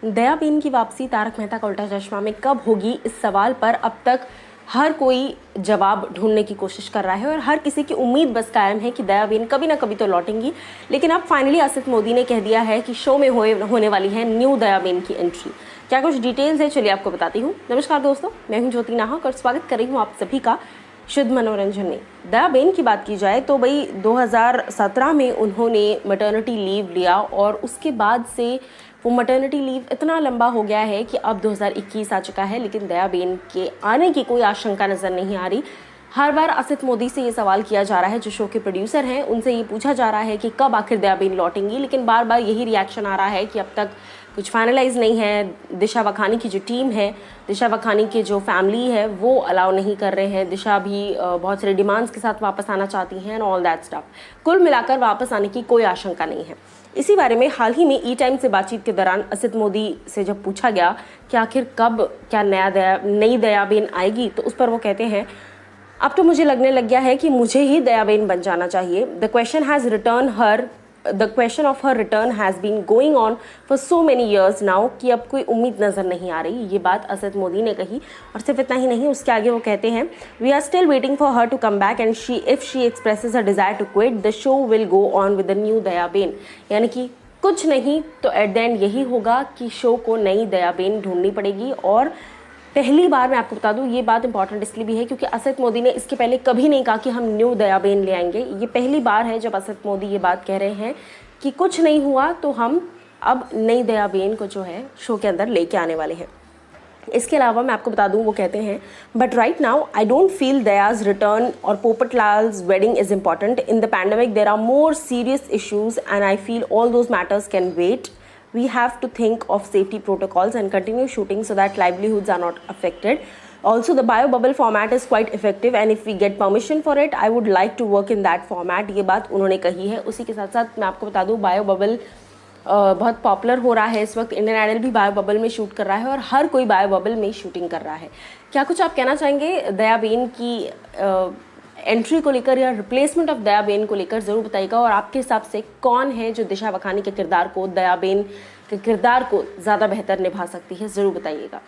दयाबेन की वापसी तारक मेहता का उल्टा चश्मा में कब होगी, इस सवाल पर अब तक हर कोई जवाब ढूंढने की कोशिश कर रहा है और हर किसी की उम्मीद बस कायम है कि दयाबेन कभी ना कभी तो लौटेंगी। लेकिन अब फाइनली असित मोदी ने कह दिया है कि शो में होने वाली है न्यू दयाबेन की एंट्री। क्या कुछ डिटेल्स है, चलिए आपको बताती हूँ। नमस्कार दोस्तों, मैं हूँ ज्योति नाहक और स्वागत कर रही हूँ आप सभी का शुद्ध मनोरंजन में। दयाबेन की बात की जाए तो भाई 2017 में उन्होंने मैटरनिटी लीव लिया और उसके बाद से वो मैटरनिटी लीव इतना लंबा हो गया है कि अब 2021 आ चुका है, लेकिन दयाबेन के आने की कोई आशंका नजर नहीं आ रही। हर बार असित मोदी से ये सवाल किया जा रहा है, जो शो के प्रोड्यूसर हैं, उनसे ये पूछा जा रहा है कि कब आखिर दयाबेन लौटेंगी, लेकिन बार बार यही रिएक्शन आ रहा है कि अब तक कुछ फाइनलाइज नहीं है। दिशा वखानी की जो टीम है, दिशा वखानी के जो फैमिली है, वो अलाउ नहीं कर रहे हैं। दिशा भी बहुत सारे डिमांड्स के साथ वापस आना चाहती हैं एंड ऑल दैट स्टफ। कुल मिलाकर वापस आने की कोई आशंका नहीं है। इसी बारे में हाल ही में ई-टाइम से बातचीत के दौरान असित मोदी से जब पूछा गया कि आखिर कब क्या नई दयाबेन आएगी, तो उस पर वो कहते हैं, अब तो मुझे लगने लग गया है कि मुझे ही दयाबेन बन जाना चाहिए। The question of her return has been going on for so many years now कि अब कोई उम्मीद नज़र नहीं आ रही। ये बात असित मोदी ने कही और सिर्फ इतना ही नहीं, उसके आगे वो कहते हैं, We are still waiting for her to come back and if she expresses her desire to quit, the show will go on with the new Dayaben. यानी कि कुछ नहीं तो एट द एंड यही होगा कि शो को नई दयाबेन ढूंढनी पड़ेगी। और पहली बार मैं आपको बता दूं, ये बात इंपॉर्टेंट इसलिए भी है क्योंकि असित मोदी ने इसके पहले कभी नहीं कहा कि हम न्यू दयाबेन ले आएंगे। ये पहली बार है जब असित मोदी ये बात कह रहे हैं कि कुछ नहीं हुआ तो हम अब नई दयाबेन को जो है शो के अंदर लेके आने वाले हैं। इसके अलावा मैं आपको बता दूं, वो कहते हैं, but right now I don't feel Daya's return और Popatlal's wedding is important. In the pandemic there are more serious issues and I feel all those matters can wait. We have to think of safety protocols and continue shooting so that livelihoods are not affected. Also, the biobubble format is quite effective and if we get permission for it, I would like to work in that format. ये बात उन्होंने कही है। उसी के साथ साथ मैं आपको बता दूँ, बायोबबल बहुत पॉपुलर हो रहा है इस वक्त। इंडियन आइडल भी बायोबबल में शूट कर रहा है और हर कोई बायोबबल में शूटिंग कर रहा है। क्या कुछ आप कहना चाहेंगे दयाबेन की एंट्री को लेकर या रिप्लेसमेंट ऑफ दयाबेन को लेकर, ज़रूर बताइएगा। और आपके हिसाब से कौन है जो दिशा वखानी के किरदार को, दयाबेन के किरदार को ज़्यादा बेहतर निभा सकती है, ज़रूर बताइएगा।